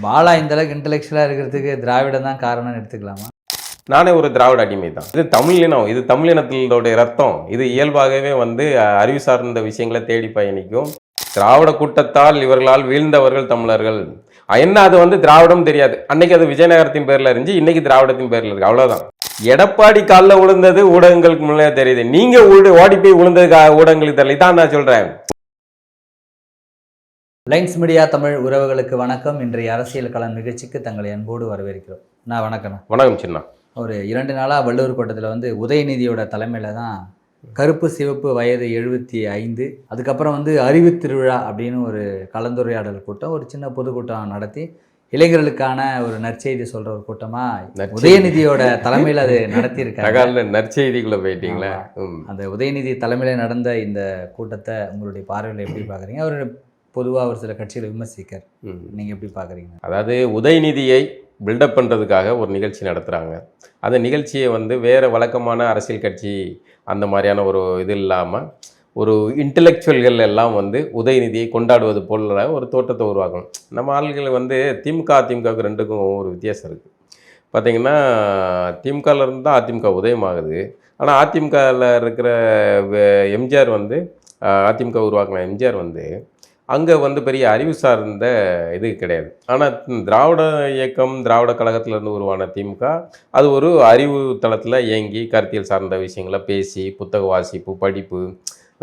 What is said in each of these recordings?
பாலா இந்த அளவுக்கு இன்டெலெக்சுவலாக இருக்கிறதுக்கு திராவிடம் தான் காரணம்னு எடுத்துக்கலாமா? நானே ஒரு திராவிட அடிமை தான். இது தமிழினம், இது தமிழினத்தினுடைய ரத்தம். இது இயல்பாகவே அறிவு சார்ந்த விஷயங்களை தேடி பயணிக்கும். திராவிட கூட்டத்தால் இவர்களால் வீழ்ந்தவர்கள் தமிழர்கள். என்ன அது திராவிடம் தெரியாது. அன்னைக்கு அது விஜயநகரத்தின் பேர்ல இருந்துச்சு, இன்னைக்கு திராவிடத்தின் பேர்ல இருக்கு, அவ்வளவுதான். எடப்பாடி காலில் விழுந்தது ஊடகங்களுக்கு முன்னே தெரியுது. நீங்க ஓடி போய் விழுந்தது ஊடகங்களுக்கு தெரியல. இதான் நான் சொல்றேன். லைன்ஸ் மீடியா தமிழ் உறவுகளுக்கு வணக்கம். இன்றைய அரசியல் களம் நிகழ்ச்சிக்கு தங்களை அன்போடு வரவேற்கிறோம். நான் வணக்கம். வணக்கம் சின்ன. ஒரு 2 நாளாக வள்ளுவர் கோட்டத்தில் உதயநிதியோட தலைமையில் தான் கருப்பு சிவப்பு வயது 75, அதுக்கப்புறம் அறிவு திருவிழா அப்படின்னு ஒரு கலந்துரையாடல் கூட்டம், ஒரு சின்ன பொதுக்கூட்டம் நடத்தி இளைஞர்களுக்கான ஒரு நற்செய்தி சொல்ற ஒரு கூட்டமா உதயநிதியோட தலைமையில் அது நடத்தியிருக்காங்க. நற்செய்திக்குள்ள போயிட்டீங்களா? அந்த உதயநிதி தலைமையில் நடந்த இந்த கூட்டத்தை உங்களுடைய பார்வையில் எப்படி பார்க்குறீங்க? அவர் பொதுவாக ஒரு சில கட்சிகளை விமர்சிக்கார், நீங்கள் எப்படி பார்க்குறீங்க? அதாவது உதயநிதியை பில்டப் பண்ணுறதுக்காக ஒரு நிகழ்ச்சி நடத்துகிறாங்க. அந்த நிகழ்ச்சியை வேறு வழக்கமான அரசியல் கட்சி அந்த மாதிரியான ஒரு இது இல்லாமல் ஒரு இன்டெலெக்சுவல்கள் எல்லாம் உதயநிதியை கொண்டாடுவது போல் ஒரு தோற்றத்தை உருவாக்கணும். நம்ம ஆள்கள் திமுக அதிமுகவுக்கு ரெண்டுக்கும் ஒரு வித்தியாசம் இருக்குது. பார்த்திங்கன்னா திமுகலேருந்து தான் அதிமுக உதயமாகுது. ஆனால் அதிமுகவில் இருக்கிற எம்ஜிஆர் அதிமுக உருவாக்கின எம்ஜிஆர் அங்கே பெரிய அறிவு சார்ந்த இது கிடையாது. ஆனால் திராவிட இயக்கம், திராவிட கழகத்திலேருந்து உருவான திமுக அது ஒரு அறிவு தளத்தில் இயங்கி கருத்தியல் சார்ந்த விஷயங்களை பேசி புத்தக வாசிப்பு, படிப்பு.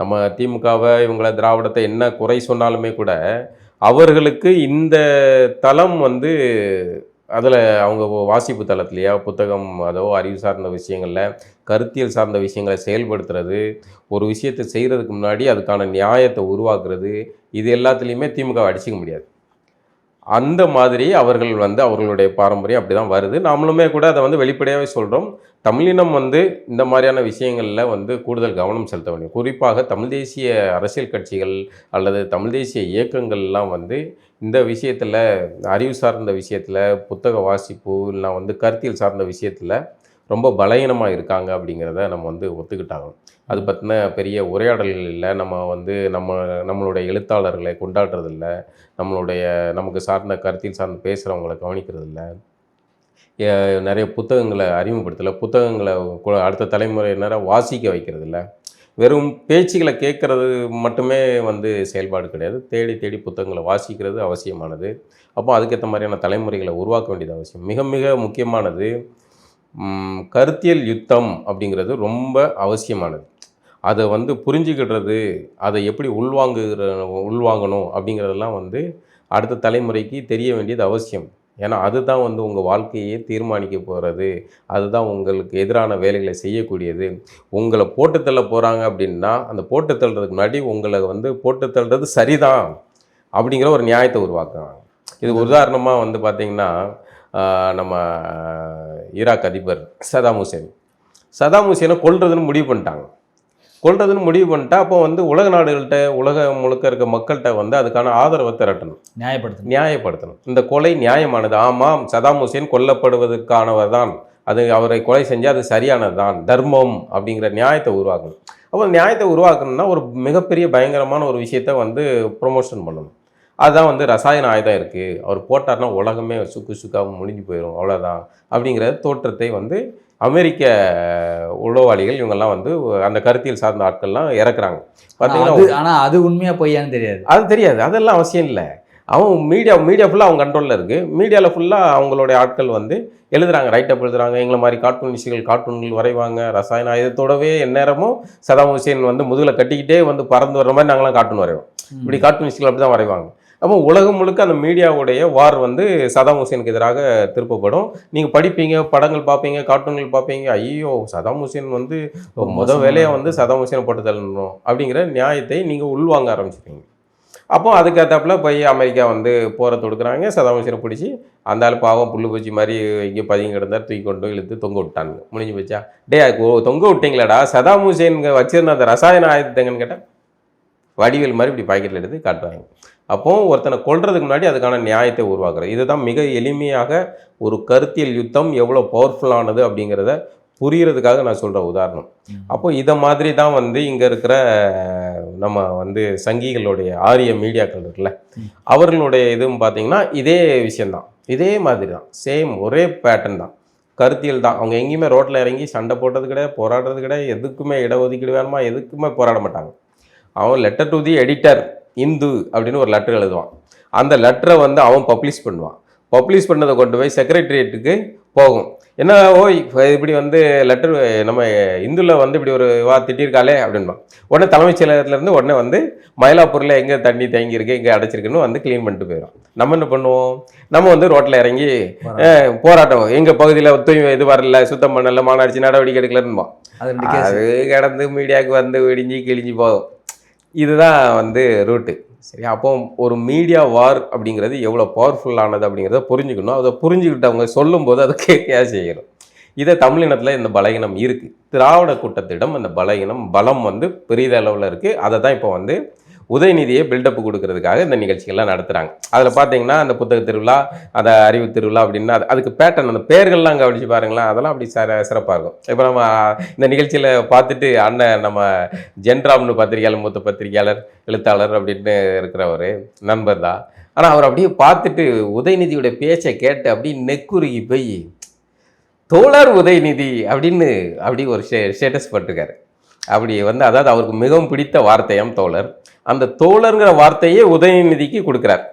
நம்ம திமுகவை இவங்கள திராவிடத்தை என்ன குறை சொன்னாலுமே கூட அவர்களுக்கு இந்த தளம் அதில் அவங்க வாசிப்பு தளத்துலையா புத்தகம் அதோ அறிவு சார்ந்த விஷயங்களில் கருத்தியல் சார்ந்த விஷயங்களை செயல்படுத்துறது, ஒரு விஷயத்தை செய்கிறதுக்கு முன்னாடி அதுக்கான நியாயத்தை உருவாக்குறது, இது எல்லாத்துலேயுமே திமுக அடிச்சிக்க முடியாது. அந்த மாதிரி அவர்கள் அவர்களுடைய பாரம்பரியம் அப்படி தான் வருது. நாமளுமே கூட அதை வெளிப்படையாகவே சொல்கிறோம். தமிழினம் இந்த மாதிரியான விஷயங்களில் கூடுதல் கவனம் செலுத்த வேண்டும். குறிப்பாக தமிழ் தேசிய அரசியல் கட்சிகள் அல்லது தமிழ் தேசிய இயக்கங்கள்லாம் இந்த விஷயத்தில், அறிவு சார்ந்த விஷயத்தில், புத்தக வாசிப்பு இல்லைனா கருத்தியல் சார்ந்த விஷயத்தில் ரொம்ப பலகீனமாக இருக்காங்க அப்படிங்கிறத நம்ம ஒத்துக்கிட்டாங்க. அது பற்றின பெரிய உரையாடல்கள் இல்லை. நம்மளுடைய எழுத்தாளர்களை கொண்டாடுறதில்ல, நமக்கு சார்ந்த கருத்தியல் சார்ந்து பேசுகிறவங்களை கவனிக்கிறதில்ல, நிறைய புத்தகங்களை அறிமுகப்படுத்தலை, புத்தகங்களை அடுத்த தலைமுறையினரை வாசிக்க வைக்கிறதில்ல, வெறும் பேச்சுகளை கேட்குறது மட்டுமே செயல்பாடு கிடையாது. தேடி தேடி புத்தகங்களை வாசிக்கிறது அவசியமானது. அப்போ அதுக்கேற்ற மாதிரியான தலைமுறைகளை உருவாக்க வேண்டியது அவசியம். மிக மிக முக்கியமானது கருத்தியல் யுத்தம் அப்படிங்கிறது ரொம்ப அவசியமானது. அதை புரிஞ்சுக்கிடுறது, அதை எப்படி உள்வாங்கணும் அப்படிங்கிறதெல்லாம் அடுத்த தலைமுறைக்கு தெரிய வேண்டியது அவசியம். ஏன்னா அதுதான் உங்கள் வாழ்க்கையே தீர்மானிக்க போகிறது. அதுதான் உங்களுக்கு எதிரான வேலைகளை செய்யக்கூடியது. உங்களை போட்டு தள்ள போகிறாங்க அப்படின்னா அந்த போட்டு தள்ளுறதுக்கு முன்னாடி உங்களை போட்டு தள்ளுறது சரிதான் அப்படிங்கிற ஒரு நியாயத்தை உருவாக்குறாங்க. இது உதாரணமாக பார்த்திங்கன்னா நம்ம ஈராக் அதிபர் சதாம் ஹுசேனை கொல்றதுன்னு முடிவு பண்ணிட்டாங்க. அப்போ உலக நாடுகள்கிட்ட, உலகம் முழுக்க இருக்க மக்கள்கிட்ட அதுக்கான ஆதரவை திரட்டணும், நியாயப்படுத்தணும். இந்த கொலை நியாயமானது, ஆமாம் சதாம் ஹுசேன் கொல்லப்படுவதற்கானவர் தான், அது அவரை கொலை செஞ்சால் அது சரியானது தான், தர்மம் அப்படிங்கிற நியாயத்தை உருவாக்கணும். அப்போ நியாயத்தை உருவாக்கணும்னா ஒரு மிகப்பெரிய பயங்கரமான ஒரு விஷயத்தை ப்ரொமோஷன் பண்ணணும். அதுதான் ரசாயன ஆயுதம் இருக்குது, அவர் போட்டார்னா உலகமே சுக்காக முடிஞ்சு போயிடும், அவ்வளோதான் அப்படிங்கிற தோற்றத்தை அமெரிக்க உளவாளிகள் இவங்கெல்லாம் அந்த கருத்தியல் சார்ந்த ஆட்கள்லாம் இறக்குறாங்க. பார்த்தீங்கன்னா ஆனால் அது உண்மையாக பொய்யான்னு தெரியாது. அது தெரியாது, அதெல்லாம் அவசியம் இல்லை. மீடியா ஃபுல்லாக அவங்க கண்ட்ரோலில் இருக்குது. மீடியாவில் ஃபுல்லாக அவங்களுடைய ஆட்கள் எழுதுறாங்க, ரைட்டப் எழுதுறாங்க. எங்களை மாதிரி கார்ட்டூன்கள் வரைவாங்க. ரசாயன ஆயுதத்தோடவே எந்நேரமும் சதாம் ஹுசேன் முதுகில் கட்டிக்கிட்டே பறந்து வர்ற மாதிரி நாங்களாம் கார்ட்டூன் வரைவோம். இப்படி கார்ட்டூனிஸ்டுகள் அப்படி தான் வரைவாங்க. அப்போ உலகம் முழுக்க அந்த மீடியாவுடைய வார் சதாம் ஹுசேனுக்கு எதிராக திருப்பப்படும். நீங்கள் படிப்பீங்க, படங்கள் பார்ப்பீங்க, கார்ட்டூன்கள் பார்ப்பீங்க, ஐயோ சதாம் ஹுசேன் முதல் வேலையை சதாம் ஹுசேனை போட்டு தள்ளணும் அப்படிங்கிற நியாயத்தை நீங்கள் உள்வாங்க ஆரம்பிச்சிருக்கீங்க. அப்போ அதுக்கேற்றாப்புல போய் அமெரிக்கா போரை தொடுக்குறாங்க. சதாம் ஹுசேனை பிடிச்சி அந்த ஆள் பாவம் புல்லு பூச்சி மாதிரி இங்கே பதுங்கி கிடந்தார், தூக்கி கொண்டு இழுத்து தொங்க விட்டாங்க. முடிஞ்சு போச்சா? தொங்க விட்டீங்களாடா, சதாம் ஹுசேன் வச்சிருந்த அந்த ரசாயன ஆயுதங்கன்னு கேட்டால் வடிவேல் மாதிரி இப்படி பாக்கெட்டில் எடுத்து காட்டுவாங்க. அப்போது ஒருத்தனை கொல்றதுக்கு முன்னாடி அதுக்கான நியாயத்தை உருவாக்குறது, இதுதான் மிக எளிமையாக ஒரு கருத்தியல் யுத்தம் எவ்வளோ பவர்ஃபுல்லானது அப்படிங்கிறத புரியறதுக்காக நான் சொல்கிற உதாரணம். அப்போ இதை மாதிரி தான் இங்கே இருக்கிற நம்ம வந்து சங்கிகளுடைய ஆரிய மீடியாக்கள் இருக்குல்ல, அவர்களுடைய இதுவும் பார்த்தீங்கன்னா இதே விஷயந்தான், இதே மாதிரி தான், சேம் ஒரே பேட்டர்ன் தான், கருத்தியல் தான். அவங்க எங்கேயுமே ரோட்டில் இறங்கி சண்டை போட்டது கிடையாது, போராடுறது கிடையாது, எதுக்குமே இடஒதுக்கீடு வேணுமா எதுக்குமே போராட மாட்டாங்க. அவன் letter to the editor Hindu அப்படின்னு ஒரு லெட்டர் எழுதுவான். அந்த லெட்டரை வந்து அவன் பப்ளிஷ் பண்ணுவான். பப்ளிஷ் பண்ணதை கொண்டு போய் செக்ரட்டரியேட்டுக்கு போகும். என்ன ஓய் இப்படி வந்து லெட்டர் நம்ம இந்துவில் வந்து இப்படி ஒரு திட்டிருக்காளே அப்படின்பான். உடனே தலைமைச் செயலகத்துலேருந்து உடனே வந்து மயிலாப்பூரில் எங்கே தண்ணி தேங்கியிருக்கு எங்கே அடைச்சிருக்குன்னு வந்து க்ளீன் பண்ணிட்டு போயிடும். நம்ம என்ன பண்ணுவோம், நம்ம வந்து ரோட்டில் இறங்கி போராட்டம், எங்கள் பகுதியில் இது வரல, சுத்தம் பண்ணல, மாநாடுச்சு, நடவடிக்கை எடுக்கலன்னுவான். அது கிடந்து மீடியாவுக்கு வந்து விடிஞ்சு கிழிஞ்சு போகும். இதுதான் வந்து ரூட்டு. சரி, அப்போ ஒரு மீடியா வார் அப்படிங்கிறது எவ்வளோ பவர்ஃபுல்லானது அப்படிங்கிறத புரிஞ்சுக்கணும். அதை புரிஞ்சுக்கிட்டவங்க சொல்லும்போது அதை கேட்க செய்யணும். இதை தமிழினத்தில் இந்த பலகீனம் இருக்குது. திராவிட கூட்டத்திடம் அந்த பலம் வந்து பெரிய அளவில் இருக்குது. அதை தான் இப்போ வந்து உதயநிதியை பில்டப் கொடுக்கறதுக்காக இந்த நிகழ்ச்சிகள்லாம் நடத்துகிறாங்க. அதில் பார்த்தீங்கன்னா அந்த புத்தக திருவிழா, அந்த அறிவு திருவிழா அப்படின்னா அதுக்கு பேட்டர்ன், அந்த பேர்கள்லாம் கவனிச்சு பாருங்களேன், அதெல்லாம் அப்படி சிறப்பாக இருக்கும். இப்போ நம்ம இந்த நிகழ்ச்சியில் பார்த்துட்டு அண்ணன் நம்ம ஜென்ராம்னு பத்திரிகையாளர், மூத்த பத்திரிகையாளர், எழுத்தாளர் அப்படின்னு இருக்கிறவர் நண்பர் தான். ஆனால் அவர் அப்படியே பார்த்துட்டு உதயநிதியோட பேச்சை கேட்டு அப்படியே நெக்குருகி போய் தோழர் உதயநிதி அப்படின்னு அப்படி ஒரு ஸ்டேட்டஸ் போட்டிருக்காரு. அப்படி வந்து அதாவது அவருக்கு மிகவும் பிடித்த வார்த்தையாம் தோழர். அந்த தோழருங்கிற வார்த்தையே உதயநிதிக்கு கொடுக்குறார்.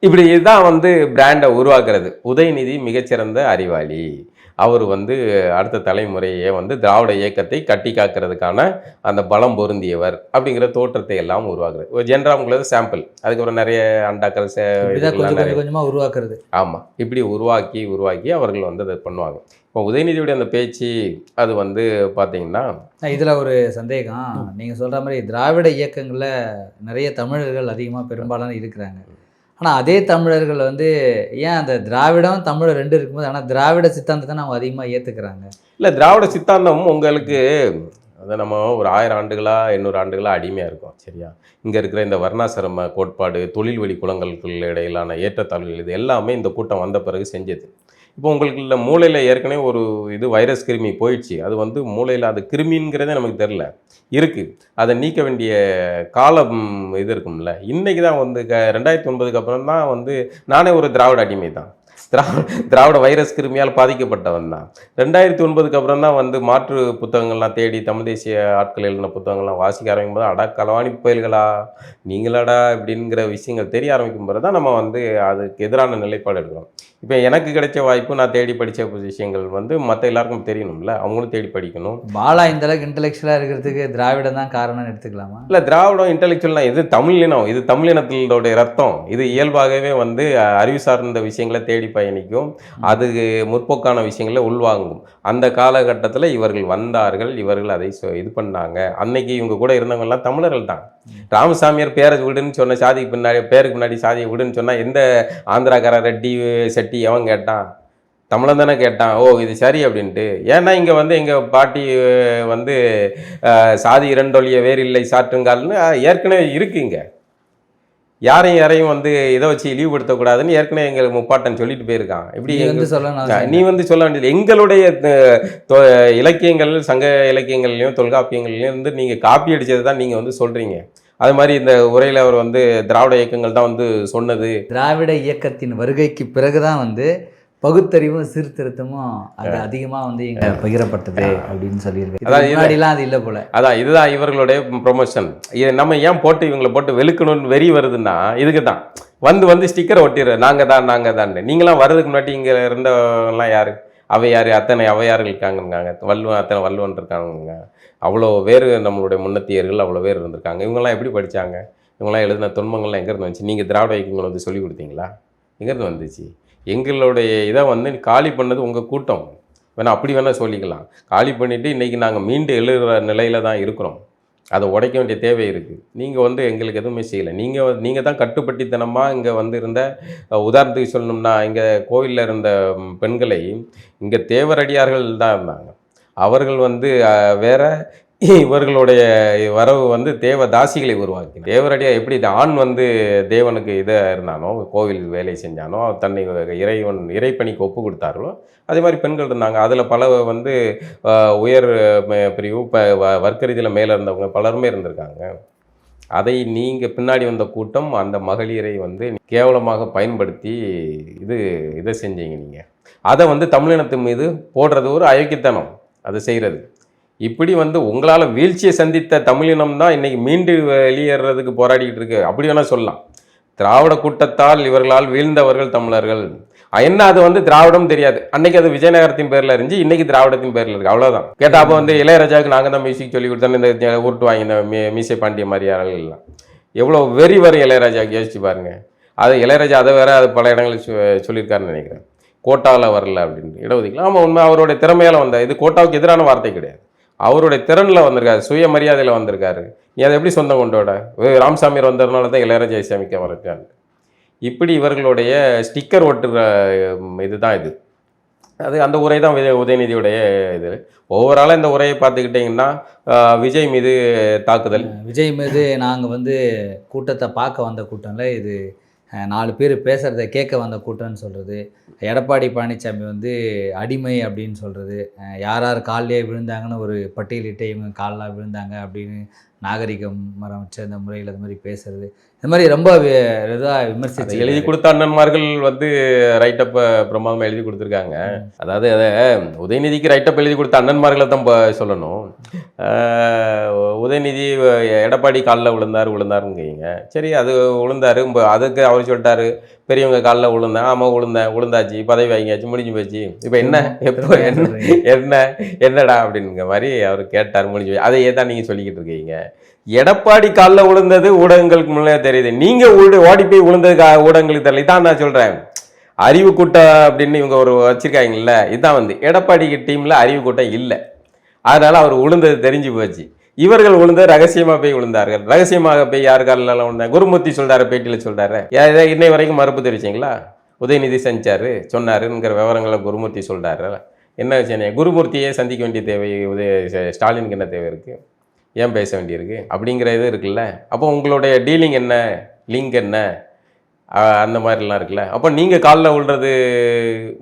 இப்படி தான் வந்து பிராண்டை உருவாக்குறது. உதயநிதி மிகச்சிறந்த அறிவாளி, அவர் வந்து அடுத்த தலைமுறையே வந்து திராவிட இயக்கத்தை கட்டி காக்கிறதுக்கான அந்த பலம் பொருந்தியவர் அப்படிங்கிற தோற்றத்தை எல்லாம் உருவாக்குறது. ஒரு ஜென்ராம்குள்ளது சாம்பிள், அதுக்கப்புறம் நிறைய அண்டாக்கள் கொஞ்சமாக உருவாக்குறது. ஆமாம், இப்படி உருவாக்கி அவர்கள் வந்து அதை பண்ணுவாங்க. இப்போ உதயநிதியுடைய அந்த பேச்சு அது வந்து பார்த்தீங்கன்னா இதில் ஒரு சந்தேகம், நீங்கள் சொல்கிற மாதிரி திராவிட இயக்கங்களில் நிறைய தமிழர்கள் அதிகமாக பெரும்பாலான இருக்கிறாங்க. ஆனால் அதே தமிழர்கள் வந்து ஏன் அந்த திராவிடம் தமிழ் ரெண்டு இருக்கும்போது ஆனால் திராவிட சித்தாந்தத்தை அவங்க அதிகமாக ஏற்றுக்கிறாங்க? இல்லை, திராவிட சித்தாந்தம் உங்களுக்கு அதை நம்ம ஒரு 1000 ஆண்டுகளா 800 ஆண்டுகளா அடிமையாக இருக்கும். சரியா, இங்கே இருக்கிற இந்த வர்ணாசிரம கோட்பாடு, தொழில் வழி குலங்களுக்கு இடையிலான ஏற்றத்தாழ்வுகள், இது எல்லாமே இந்த கூட்டம் வந்த பிறகு செஞ்சது. இப்போ உங்களுக்கு இல்லை மூளையில் ஏற்கனவே ஒரு இது வைரஸ் கிருமி போயிடுச்சு, அது வந்து மூளையில் அது கிருமிங்கிறதே நமக்கு தெரில இருக்குது, அதை நீக்க வேண்டிய காலம் இது இருக்கும்ல. இன்றைக்கி தான் வந்து 2009க்கு அப்புறம் தான் வந்து நானே ஒரு திராவிட அடிமை தான், திராவிட வைரஸ் கிருமியால் பாதிக்கப்பட்டவன் தான். 2009க்கு அப்புறம் தான் வந்து மாற்று புத்தகங்கள்லாம் தேடி தமிழ் தேசிய ஆட்கள் எழுதின புத்தகங்கள்லாம் வாசிக்க ஆரம்பிக்கும் போது அடா களவாணி புயல்களா நீங்களாடா இப்படிங்கிற விஷயங்கள் தெரிய ஆரம்பிக்கும் போது தான் நம்ம வந்து அதுக்கு எதிரான நிலைப்பாடு எடுக்கிறோம். இப்போ எனக்கு கிடைச்ச வாய்ப்பு, நான் தேடி படித்த விஷயங்கள் வந்து மற்ற எல்லாருக்கும் தெரியணும்ல, அவங்களும் தேடி படிக்கணும். பாலா இந்த அளவுக்கு இன்டெலெக்சுவலாக இருக்கிறதுக்கு திராவிடம் தான் காரணம்னு எடுத்துக்கலாமா? இல்லை, திராவிடம் இன்டெலெக்சுவல்னா இது தமிழினம், இது தமிழினத்தினுடைய ரத்தம், இது இயல்பாகவே வந்து அறிவு சார்ந்த விஷயங்களை தேடி பயணிக்கும், அது முற்போக்கான விஷயங்களை உள்வாங்கும். அந்த காலகட்டத்தில் இவர்கள் வந்தார்கள், இவர்கள் அதை இது பண்ணாங்க. அன்னைக்கு இவங்க கூட இருந்தவங்கலாம் தமிழர்கள் தான். ராமசாமியார் பேரை விடுன்னு சொன்ன சாதிக்கு பின்னாடி, பேருக்கு முன்னாடி சாதியை விடுன்னு சொன்னால் எந்த ஆந்திராக்கார ரெட்டி செட்டி எவன் கேட்டான்? தமிழன் தானே கேட்டான். ஓ இது சரி அப்படின்ட்டு. ஏன்னா இங்கே வந்து எங்கள் பாட்டி வந்து சாதி இரண்டொழிய வேறு இல்லை சாற்றுங்கால்னு ஏற்கனவே இருக்குங்க. யாரையும் வந்து இதை வச்சு இழிவுபடுத்தக்கூடாதுன்னு ஏற்கனவே எங்களுக்கு முப்பாட்டன் சொல்லிட்டு போயிருக்கான். இப்படி நீ வந்து சொல்ல வேண்டியது எங்களுடைய இலக்கியங்கள், சங்க இலக்கியங்கள்லையும் தொல்காப்பியங்கள்லையும் வந்து நீங்கள் காப்பி அடித்தது தான் நீங்கள் வந்து சொல்கிறீங்க. அது மாதிரி இந்த உரையில் அவர் வந்து திராவிட இயக்கங்கள் தான் வந்து சொன்னது. திராவிட இயக்கத்தின் வருகைக்கு பிறகுதான் வந்து பகுத்தறிவும் சீர்திருத்தமும் அது அதிகமாக வந்து இங்கே பகிரப்பட்டது அப்படின்னு சொல்லியிருக்கு. முன்னாடிலாம் அது இல்லை போல. அதான் இதுதான் இவர்களுடைய ப்ரொமோஷன். இது நம்ம ஏன் போட்டு இவங்களை போட்டு வெளுக்கணும்னு வெறி வருதுன்னா இதுக்கு தான் வந்து ஸ்டிக்கரை ஒட்டிடுற நாங்கள் தான். நீங்களாம் வர்றதுக்கு முன்னாடி இங்கே இருந்தவங்கலாம் யார்? அவையார், அத்தனை அவையார்கள் இருக்காங்கங்க, அத்தனை வள்ளுவன் இருக்காங்க, அவ்வளோ பேர் நம்மளுடைய முன்னத்தியர்கள் அவ்வளோ பேர் இருந்திருக்காங்க. இவங்கெல்லாம் எப்படி படித்தாங்க? இவங்கெல்லாம் எழுதின துன்பங்கள்லாம் எங்கேருந்து வந்துச்சு? நீங்கள் திராவிட இயக்கங்கள் வந்து சொல்லிக் கொடுத்தீங்களா? எங்கேருந்து வந்துச்சு? எங்களுடைய இதை வந்து காலி பண்ணது உங்கள் கூட்டம். வேணால் அப்படி வேணால் சொல்லிக்கலாம். காலி பண்ணிவிட்டு இன்றைக்கி நாங்கள் மீண்டு எழுகிற நிலையில் தான் இருக்கிறோம். அதை உடைக்க வேண்டிய தேவை இருக்குது. நீங்கள் வந்து எங்களுக்கு எதுவுமே செய்யலை. நீங்கள் தான் கட்டுப்பட்டித்தனமாக இங்கே வந்து இருந்த, உதாரணத்துக்கு சொல்லணும்னா இங்கே கோவிலில் இருந்த பெண்களை இங்கே தேவரடியார்கள் தான் இருந்தாங்க. அவர்கள் வந்து வேற, இவர்களுடைய வரவு வந்து தேவதாசிகளை உருவாக்கி. தேவரடியாக எப்படி ஆண் வந்து தேவனுக்கு இதாக இருந்தானோ, கோவில் வேலை செஞ்சானோ, தன்னை இறைப்பணிக்கு ஒப்பு கொடுத்தார்களோ, அதே மாதிரி பெண்கள் இருந்தாங்க. அதில் பல வந்து உயர் பிரிவு வர்க்க ரீதியில் மேலே இருந்தவங்க பலருமே இருந்திருக்காங்க. அதை நீங்கள் பின்னாடி வந்த கூட்டம் அந்த மகளிரை வந்து கேவலமாக பயன்படுத்தி இதை செஞ்சீங்க நீங்கள். அதை வந்து தமிழினத்து மீது போடுறது ஒரு அயோக்கியத்தனம் அதை செய்கிறது. இப்படி வந்து உங்களால் வீழ்ச்சியை சந்தித்த தமிழினம் தான் இன்றைக்கி மீண்டு வெளியேறதுக்கு போராடிக்கிட்டு இருக்கு. அப்படி வேணால் சொல்லலாம். திராவிட கூட்டத்தால் இவர்களால் வீழ்ந்தவர்கள் தமிழர்கள். என்ன அது வந்து திராவிடம் தெரியாது. அன்னைக்கு அது விஜயநகரத்தின் பேரில் இருந்துச்சு, இன்னைக்கு திராவிடத்தின் பேரில் இருக்கு, அவ்வளோதான். கேட்டால் அப்போ வந்து இளையராஜாவுக்கு நாங்கள் தான் மியூசிக் சொல்லி கொடுத்தோன்னு இந்த உருட்டு வாங்கி இந்த மீசை பாண்டிய மாதிரியார்கள் எல்லாம் எவ்வளோ வெறி வரும் இளையராஜாவுக்கு, யோசிச்சு பாருங்க. அது இளையராஜா அதை வேற அது பல இடங்களில் சொல்லியிருக்காருன்னு நினைக்கிறேன். கோட்டாவில் வரல அப்படின்னு இடஒதுக்கலாம். ஆமாம், உண்மை. அவருடைய திறமையால் வந்த இது கோட்டாவுக்கு எதிரான வார்த்தை கிடையாது. அவருடைய திறனில் வந்திருக்காரு, சுயமரியாதையில் வந்திருக்காரு. நீ அதை எப்படி சொந்தம் கொண்டோட ராமசாமியார் வந்ததுனால தான் இளையராஜா இசையமைக்க வரட்டான். இப்படி இவர்களுடைய ஸ்டிக்கர் ஒட்டுற இதுதான் இது. அது அந்த உரை தான் உதயநிதியுடைய இது. ஓவராலாக இந்த உரையை பார்த்துக்கிட்டிங்கன்னா விஜய் மீது தாக்குதல். விஜய் மீது நாங்கள் வந்து கூட்டத்தை பார்க்க வந்த கூட்டம்ல இது 4 பேர் பேசுகிறத கேட்க வந்த கூட்டம்னு சொல்கிறது. எடப்பாடி பழனிசாமி வந்து அடிமை அப்படின்னு சொல்கிறது. யார் யார் காலிலே விழுந்தாங்கன்னு ஒரு பட்டியலிட்டு இவங்க காலில் விழுந்தாங்க அப்படின்னு நாகரிகம் மரமற்ற இந்த முறையில் இது மாதிரி பேசுறது, இந்த மாதிரி ரொம்ப இதாக விமர்சித்து எழுதி கொடுத்த அண்ணன்மார்கள் வந்து ரைட்டப் பிரமாதமாக எழுதி கொடுத்துருக்காங்க. அதாவது அதை உதயநிதிக்கு ரைட்டப் எழுதி கொடுத்த அண்ணன்மார்களை தான் சொல்லணும். உதயநிதி எடப்பாடி காலில் விழுந்தாருங்க. சரி, அது விழுந்தாரு. அதுக்கு அவர் சொல்லிட்டாரு, பெரியவங்க காலில் விழுந்தேன். ஆமாம், விழுந்தாச்சு, பதவி வாங்கியாச்சு, முடிஞ்சு போச்சு. இப்போ என்ன, எப்போ என்னடா அப்படிங்கிற மாதிரி அவர் கேட்டார், முடிஞ்சு போய். அதையே தான் நீங்கள் சொல்லிக்கிட்டு இருக்கீங்க. எடப்பாடி காலில் விழுந்தது ஊடகங்களுக்கு முன்னே தெரியுது. நீங்கள் ஓடி போய் விழுந்தது ஊடகங்களுக்கு தெரியல. இதான் நான் சொல்கிறேன். அறிவு கூட்டம் அப்படின்னு இவங்க ஒரு வச்சிருக்காங்கல்ல, இதுதான் வந்து எடப்பாடி டீமில் அறிவு கூட்டம் இல்லை. அதனால் அவர் விழுந்தது தெரிஞ்சு போச்சு. இவர்கள் விழுந்தது ரகசியமாக போய் விழுந்தார்கள். ரகசியமாக போய் யார் காலில் விழுந்தாங்க? குருமூர்த்தி சொல்கிறாரு, பேட்டியில் சொல்கிறாரு. இன்னை வரைக்கும் மறுப்பு தெரிவிச்சிங்களா? உதயநிதி செஞ்சார் சொன்னாருங்கிற விவரங்களை குருமூர்த்தி சொல்கிறாரு. என்ன விஷயம்? குருமூர்த்தியே சந்திக்க வேண்டிய தேவை ஸ்டாலினுக்கு என்ன தேவை இருக்குது? ஏன் பேச வேண்டியிருக்கு அப்படிங்கிற இது இருக்குல்ல. அப்போ உங்களுடைய டீலிங் என்ன, லிங்க் என்ன, அந்த மாதிரிலாம் இருக்குல்ல. அப்போ நீங்கள் காலில் விழுறது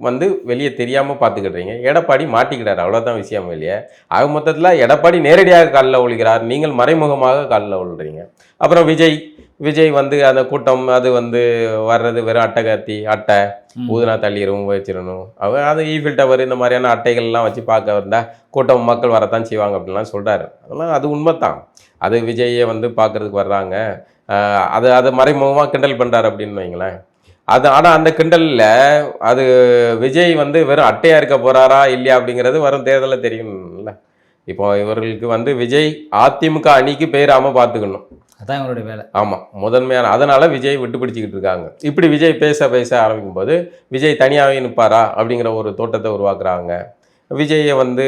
வந்து வெளியே தெரியாமல் பார்த்துக்கிட்றீங்க. எடப்பாடி மாட்டிக்கிறார், அவ்வளோதான் விஷயம். வெளியே ஆக மொத்தத்தில் எடப்பாடி நேரடியாக காலில் விழுகிறார், நீங்கள் மறைமுகமாக காலில் விழுறீங்க. அப்புறம் விஜய் வந்து அந்த கூட்டம் அது வந்து வர்றது வெறும் அட்டை ஊதுனா தள்ளிடவும் வச்சிடணும். அது ஈஃபில் டவர் இந்த மாதிரியான அட்டைகள்லாம் வச்சு பார்க்க வந்தால் கூட்டம் மக்கள் வரத்தான் செய்வாங்க அப்படின்லாம் சொல்கிறாரு. அதெல்லாம் அது உண்மைத்தான். அது விஜயை வந்து பார்க்குறதுக்கு வர்றாங்க. அதை மறைமுகமாக கிண்டல் பண்ணுறாரு அப்படின்னு வைங்களேன். ஆனால் அந்த கிண்டலில் அது விஜய் வந்து வெறும் அட்டையாக இருக்க போகிறாரா இல்லையா அப்படிங்கிறது வரும் தேர்தலில் தெரியும்ல. இப்போ இவர்களுக்கு வந்து விஜய் அதிமுக அணிக்கு பெயராமல் பார்த்துக்கணும், அதான் இவருடைய வேலை. ஆமாம், முதன்மையான. அதனால் விஜய் விட்டு பிடிச்சிக்கிட்டு இருக்காங்க. இப்படி விஜய் பேச ஆரம்பிக்கும் போது விஜய் தனியாகவே நிற்பாரா அப்படிங்கிற ஒரு தோட்டத்தை உருவாக்குறாங்க. விஜயை வந்து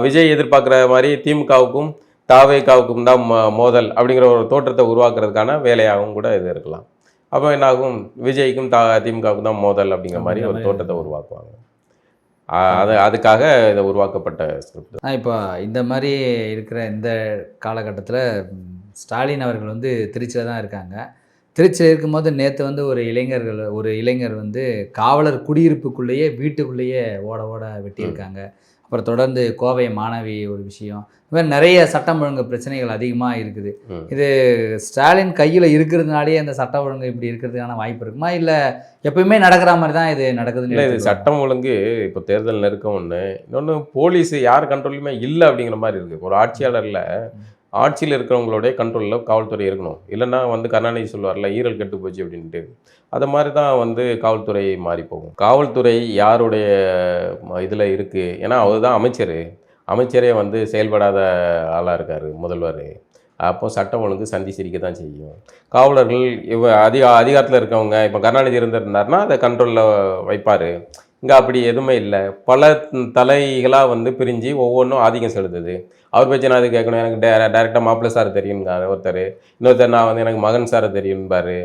விஜய் எதிர்பார்க்குற மாதிரி திமுகவுக்கும் தாவேகாவுக்கும் தான் மோதல் அப்படிங்கிற ஒரு தோற்றத்தை உருவாக்குறதுக்கான வேலையாகவும் கூட இது இருக்கலாம். அப்போ என்னாகும்? விஜய்க்கும் திமுகவுக்கும் தான் மோதல் அப்படிங்கிற மாதிரி ஒரு தோற்றத்தை உருவாக்குவாங்க. அதுக்காக இதை உருவாக்கப்பட்ட ஸ்கிரிப்ட். இப்போ இந்த மாதிரி இருக்கிற இந்த காலகட்டத்தில் ஸ்டாலின் அவர்கள் வந்து திருச்சியில் தான் இருக்காங்க. திருச்சியில் இருக்கும்போது நேற்று வந்து ஒரு இளைஞர் வந்து காவலர் குடியிருப்புக்குள்ளேயே வீட்டுக்குள்ளேயே ஓட வெட்டியிருக்காங்க. அப்புறம் தொடர்ந்து கோவை மாணவி ஒரு விஷயம், இது மாதிரி நிறைய சட்டம் ஒழுங்கு பிரச்சனைகள் அதிகமாக இருக்குது. இது ஸ்டாலின் கையில் இருக்கிறதுனாலே அந்த சட்டம் ஒழுங்கு இப்படி இருக்கிறதுக்கான வாய்ப்பு இருக்குமா, இல்லை எப்பயுமே நடக்கிற மாதிரி தான் இது நடக்குதுன்னு? இல்லை, இது சட்டம் ஒழுங்கு இப்போ தேர்தல் நெருக்கம் ஒன்று, இன்னொன்று போலீஸ் யார் கண்ட்ரோலுமே இல்லை அப்படிங்கிற மாதிரி இருக்குது. ஒரு ஆட்சியாளரில் ஆட்சியில் இருக்கிறவங்களுடைய கண்ட்ரோலில் காவல்துறை இருக்கணும். இல்லைன்னா வந்து கருணாநிதி சொல்லுவார்ல, ஈரல் கெட்டு போச்சு அப்படின்ட்டு. அது மாதிரி தான் வந்து காவல்துறை மாறி போகும். காவல்துறை யாருடைய இதில் இருக்குது? ஏன்னா அவர் தான் அமைச்சரே வந்து செயல்படாத ஆளாக இருக்கார் முதல்வர். அப்போ சட்டம் ஒழுங்கு சந்தி சிரிக்க தான் செய்யும். காவலர்கள் அதிகாரத்தில் இருக்கவங்க, இப்போ கருணாநிதி இருந்திருந்தாருன்னா அதை கண்ட்ரோலில் வைப்பார். இங்கே அப்படி எதுவுமே இல்லை. பல தலைகளாக வந்து பிரிஞ்சு ஒவ்வொன்றும் ஆதிக்கம் செலுத்துது. அவர் பேச்சு நான் அது கேட்கணும், எனக்கு டைரெக்டாக மாப்பிள்ளை சார் தெரியும்பார் ஒருத்தர். இன்னொருத்தர் நான் வந்து எனக்கு மகன் சாரை தெரியும்பார்,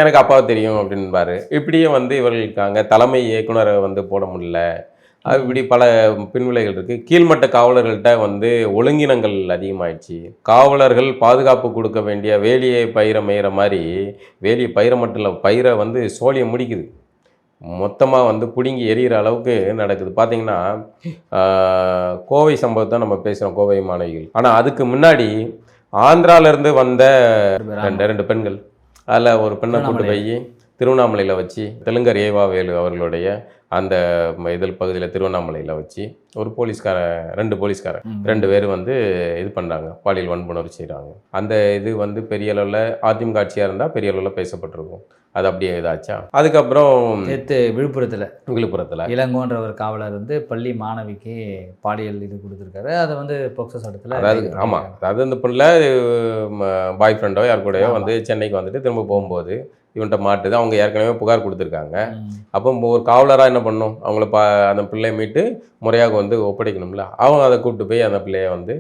எனக்கு அப்பாவை தெரியும் அப்படின்பார். இப்படியே வந்து இவர்கள் இருக்காங்க. தலைமை இயக்குனரை வந்து போட முடியல. இப்படி பல பின்விளைகள் இருக்குது. கீழ்மட்ட காவலர்கள்ட்ட வந்து ஒழுங்கினங்கள் அதிகமாகிடுச்சு. காவலர்கள் பாதுகாப்பு கொடுக்க வேண்டிய வேலியை பயிரை மேயிற மாதிரி வேலியை பயிரை மட்டும் இல்லை, பயிரை வந்து சோழியை முடிக்குது. மொத்தமாக வந்து பிடுங்கி எரிகிற அளவுக்கு நடக்குது. பார்த்திங்கன்னா கோவை சம்பவத்தை நம்ம பேசுகிறோம், கோவை மாணவிகள். ஆனால் அதுக்கு முன்னாடி ஆந்திராவிலேருந்து வந்த ரெண்டு பெண்கள், அதில் ஒரு பெண்ணை கூட்டு போய் திருவண்ணாமலையில் வச்சு தெலுங்கர் ஏவாவேலு அவர்களுடைய அந்த இதில் பகுதியில் திருவண்ணாமலையில் வச்சு ஒரு ரெண்டு போலீஸ்காரன் 2 பேர் வந்து இது பண்ணுறாங்க, பாலியல் வன்புணர்வு செய்கிறாங்க. அந்த இது வந்து பெரிய அளவில் அதிமுக ஆட்சியாக இருந்தால் பெரிய அளவில் பேசப்பட்டிருக்கும். அது அப்படியே இதாச்சா. அதுக்கப்புறம் நேற்று விழுப்புரத்தில் இளங்கோன்ற ஒரு காவலர் வந்து பள்ளி மாணவிக்கு பாலியல் இது கொடுத்துருக்காரு. அதை வந்து போக்சோ சட்டத்தில், அதாவது ஆமாம், அதாவது அந்த பிள்ளை பாய் ஃப்ரெண்டோ யார் கூடயோ வந்து சென்னைக்கு வந்துட்டு திரும்ப போகும்போது இவன்கிட்ட மாட்டுது. அவங்க ஏற்கனவே புகார் கொடுத்துருக்காங்க. அப்போ ஒரு காவலராக என்ன பண்ணும், அவங்கள அந்த பிள்ளையை மீட்டு முறையாக வந்து ஒப்படைக்கணும்ல. அவங்க அதை கூப்பிட்டு போய் அந்த பிள்ளையை வந்து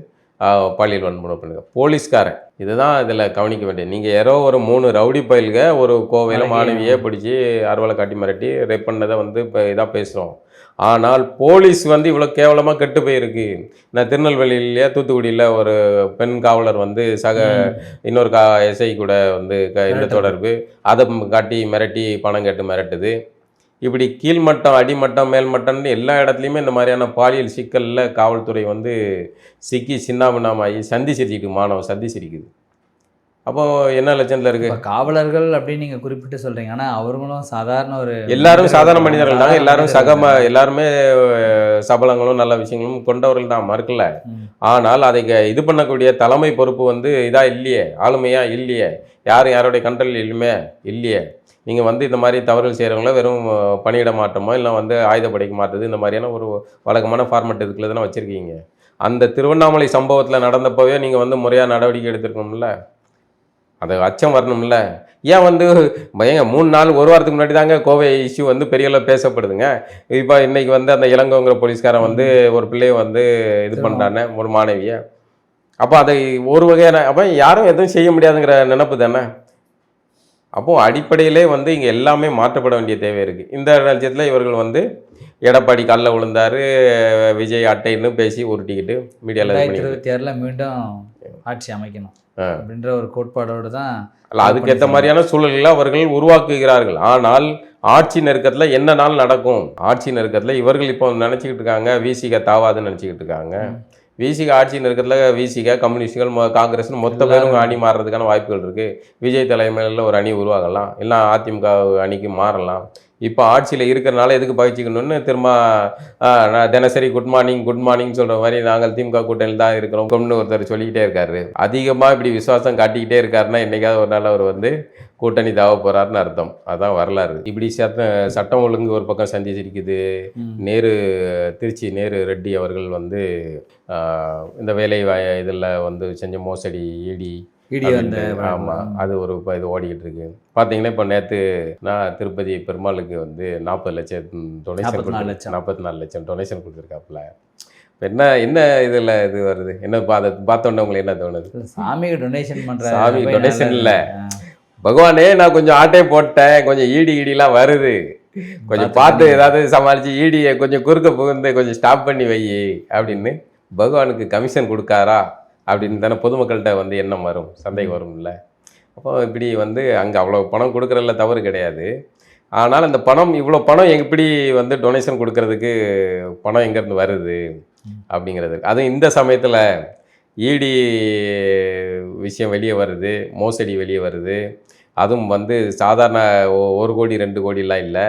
பாலியல் வன்புணர்வு பண்ணுங்க. போலீஸ்காரன் இதுதான் இதில் கவனிக்க வேண்டியது. நீங்கள் யாரோ ஒரு 3 ரவுடி பயில்க ஒரு கோவையில் மாணவியே பிடிச்சி அறுவலை காட்டி மிரட்டி ரேப் பண்ணதை வந்து இப்போ இதாக பேசுகிறோம். ஆனால் போலீஸ் வந்து இவ்வளோ கேவலமாக கெட்டு போயிருக்கு. நான் திருநெல்வேலியிலேயே தூத்துக்குடியில் ஒரு பெண் காவலர் வந்து இன்னொரு எஸ்ஐ கூட வந்து இந்த தொடர்பு, அதை காட்டி மிரட்டி பணம் கேட்டு மிரட்டுது. இப்படி கீழ்மட்டம் அடிமட்டம் மேல்மட்டம்னு எல்லா இடத்துலையுமே இந்த மாதிரியான பாலியல் சிக்கலில் காவல்துறை வந்து சிக்கி சின்னாபின்னாமாகி சந்தி சிரிக்குது. அப்போ என்ன லட்சத்தில் இருக்குது காவலர்கள் அப்படின்னு நீங்கள் குறிப்பிட்டு சொல்கிறீங்க. ஆனால் அவர்களும் சாதாரண எல்லாரும் சாதாரண மனிதர்கள் தான். எல்லாருமே சபலங்களும் நல்ல விஷயங்களும் கொண்டவர்கள் தான், மறுக்கல. ஆனால் அதை இது பண்ணக்கூடிய தலைமை பொறுப்பு வந்து இதாக இல்லையே, ஆளுமையாக இல்லையே, யாருடைய கண்ட்ரோல் இல்லையே. நீங்கள் வந்து இந்த மாதிரி தவறுகள் செய்கிறவங்கள வெறும் பணியிட மாற்றமோ இல்லை வந்து ஆயுதப்படைக்கு மாற்றுறது இந்த மாதிரியான ஒரு வழக்கமான ஃபார்மெட் இதுக்குள்ள தானே வச்சுருக்கீங்க. அந்த திருவண்ணாமலை சம்பவத்தில் நடந்தப்போவே நீங்கள் வந்து முறையாக நடவடிக்கை எடுத்துருக்கணும்ல, அது அச்சம் வரணும்ல. ஏன் வந்து 3 நாள் 1 வாரத்துக்கு முன்னாடி தாங்க கோவை இஷ்யூ வந்து பெரிய அளவு பேசப்படுதுங்க. இப்போ இன்றைக்கி வந்து அந்த இளங்கோங்கிற போலீஸ்காரன் வந்து ஒரு பிள்ளையை வந்து இது பண்ணுறானே, ஒரு மாணவியை. அப்போ அதை ஒரு வகையான அப்போ யாரும் எதுவும் செய்ய முடியாதுங்கிற நினப்பு தானே. அப்போது அடிப்படையிலே வந்து இங்கே எல்லாமே மாற்றப்பட வேண்டிய தேவை இருக்குது. இந்த ராஜ்யத்தில் இவர்கள் வந்து எடப்பாடி காலில் விழுந்தார், விஜய் அட்டைன்னு பேசி உருட்டிக்கிட்டு மீடியாவில் 2026 மீண்டும் ஆட்சி அமைக்கணும் அப்படின்ற ஒரு கோட்பாடோடு தான் அதுக்கேற்ற மாதிரியான சூழல்களை அவர்கள் உருவாக்குகிறார்கள். ஆனால் ஆட்சி நெருக்கத்தில் என்ன நாள் நடக்கும்? ஆட்சி நெருக்கத்தில் இவர்கள் இப்போ நினச்சிக்கிட்டு இருக்காங்க விசிக தாவாதுன்னு நினச்சிக்கிட்டு இருக்காங்க. விசிக ஆட்சி நெருக்கத்தில் விசிக கம்யூனிஸ்டுகள் காங்கிரஸ்னு மொத்த பேரும் அணி மாறுறதுக்கான வாய்ப்புகள் இருக்குது. விஜய் தலைமையில் ஒரு அணி உருவாகலாம், இல்லை அதிமுக அணிக்கு மாறலாம். இப்போ ஆட்சியில் இருக்கிறனால எதுக்கு பகிச்சிக்கணும்னு திரும்ப தினசரி குட் மார்னிங் சொல்கிற மாதிரி நாங்கள் திமுக கூட்டணியில் தான் இருக்கிறோம் ஒருத்தர் சொல்லிக்கிட்டே இருக்காரு. அதிகமாக இப்படி விசுவாசம் காட்டிக்கிட்டே இருக்காருன்னா என்னைக்காவது ஒரு நாள் அவர் வந்து கூட்டணி தாவ போகிறாருன்னு அர்த்தம். அதான் வரலாறு. இப்படி சட்டம் ஒழுங்கு ஒரு பக்கம் சந்திச்சிருக்குது. திருச்சி நேரு ரெட்டி அவர்கள் வந்து இந்த வேலை இதில் வந்து செஞ்ச மோசடி ஆமாம், அது ஒரு இப்போ இது ஓடிக்கிட்டு இருக்கு. பார்த்தீங்கன்னா இப்போ நேற்று நான் திருப்பதி பெருமாளுக்கு வந்து 40 லட்சம் டொனேஷன் 44 லட்சம் டொனேஷன் கொடுத்துருக்காப்புல. இப்போ என்ன இதில் இது வருது? என்ன அதை பார்த்தோன்னே உங்களுக்கு என்ன தோணுது? சாமிக்கு டொனேஷன் பண்ணுற சாமி டொனேஷன் இல்லை, பகவானே நான் கொஞ்சம் ஆட்டையை போட்டேன், கொஞ்சம் ஈடிலாம் வருது, கொஞ்சம் பார்த்து ஏதாவது சமாளித்து ஈடியை கொஞ்சம் குறுக்க புகுந்து கொஞ்சம் ஸ்டாப் பண்ணி வை அப்படின்னு பகவானுக்கு கமிஷன் கொடுக்காரா அப்படின்னு தானே பொதுமக்கள்கிட்ட வந்து எண்ணம் வரும், சந்தேகம் வரும்ல. அப்போ இப்படி வந்து அங்கே அவ்வளோ பணம் கொடுக்குறதுல தவறு கிடையாது. ஆனால் அந்த இவ்வளோ பணம் எப்படி வந்து டொனேஷன் கொடுக்கறதுக்கு பணம் எங்கேருந்து வருது அப்படிங்கிறது. அதுவும் இந்த சமயத்தில் ஈடி விஷயம் வெளியே வருது, மோசடி வெளியே வருது. அதுவும் வந்து சாதாரண 1 கோடி 2 கோடிலாம் இல்லை,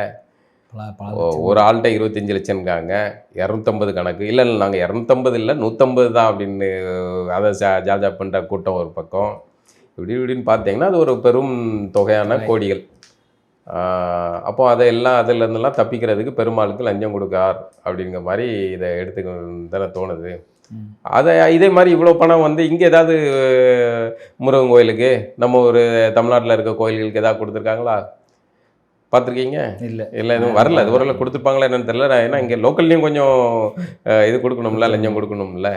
ஒரு ஆள்கிட்ட 25 லட்சம்காங்க, 250 கணக்கு. இல்லை நாங்கள் 250 இல்லை 150 தான் அப்படின்னு அதை ஜாஜா பண்ணுற கூட்டம் ஒரு பக்கம். இப்படின்னு பார்த்தீங்கன்னா அது ஒரு பெரும் தொகையான கோடிகள். அப்போ அதிலேருந்துலாம் தப்பிக்கிறதுக்கு பெருமாளுக்கு லஞ்சம் கொடுக்கார் அப்படிங்கிற மாதிரி இதை எடுத்துக்கணும் தானே தோணுது. இதே மாதிரி இவ்வளோ பணம் வந்து இங்கே ஏதாவது முருகன் கோயிலுக்கு நம்ம ஒரு தமிழ்நாட்டில் இருக்க கோயில்களுக்கு ஏதாவது கொடுத்துருக்காங்களா? பார்த்துருக்கீங்க? இல்லை எதுவும் வரல. அது ஒரு கொடுத்துருப்பாங்களா என்னன்னு தெரியல. ஏன்னா இங்கே லோக்கல்லையும் கொஞ்சம் இது கொடுக்கணும்ல, லஞ்சம் கொடுக்கணும்ல,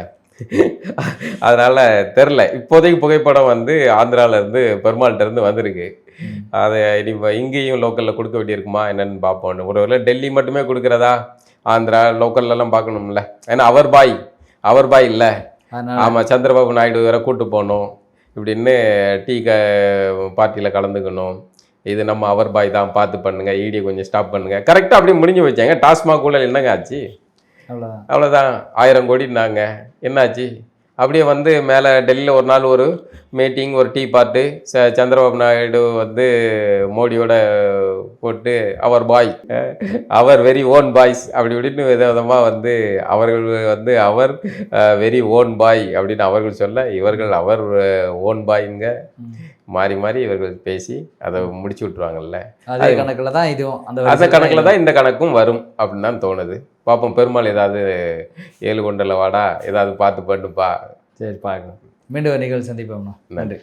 அதனால் தெரில. இப்போதைக்கு புகைப்படம் வந்து ஆந்திராவிலேருந்து பெருமாள்கிட்டருந்து வந்திருக்கு. அதை இங்கேயும் லோக்கலில் கொடுக்க வேண்டியிருக்குமா என்னென்னு பார்ப்போம். ஒரு வேளை டெல்லி மட்டுமே கொடுக்குறதா, ஆந்திரா லோக்கல்லலாம் பார்க்கணும்ல. ஏன்னா அவர் பாய் இல்லை. ஆமாம், சந்திரபாபு நாயுடு வேற கூட்டு போகணும் இப்படின்னு பார்ட்டியில் கலந்துக்கணும். இது நம்ம அவர் பாய் தான், பார்த்து பண்ணுங்க, ஈடியை கொஞ்சம் ஸ்டாப் பண்ணுங்க, கரெக்டாக அப்படியே முடிஞ்சு வச்சாங்க. டாஸ்மாக் ஊழல் என்னங்க ஆச்சு? அவ்வளோதான். 1000 கோடினாங்க, என்னாச்சு? அப்படியே வந்து மேலே டெல்லியில் ஒரு நாள் ஒரு மீட்டிங், ஒரு டீ பார்ட்டு, சந்திரபாபு நாயுடு வந்து மோடியோட போட்டு அவர் பாய், அவர் வெரி ஓன் பாய்ஸ் அப்படி இப்படின்னு விதவிதமாக வந்து அவர்கள் வந்து அவர் வெரி ஓன் பாய் அப்படின்னு அவர்கள் சொல்ல, இவர்கள் அவர் ஓன் பாய்ங்க, மாறி மாறி இவர்கள் பேசி அதை முடிச்சு விட்டுருவாங்கல்ல. அதே கணக்கில் தான் இதுவும் அந்த கணக்கில் தான் இந்த கணக்கும் வரும் அப்படின்னு தான் தோணுது. பார்ப்போம், பெருமாள் ஏதாவது 7 கொண்டல வாடா ஏதாவது பார்த்து பண்ணுப்பா. சரி பார்க்கலாம். மீண்டும் ஒரு நிகழ்ச்சி சந்திப்போம்ண்ணா. நன்றி.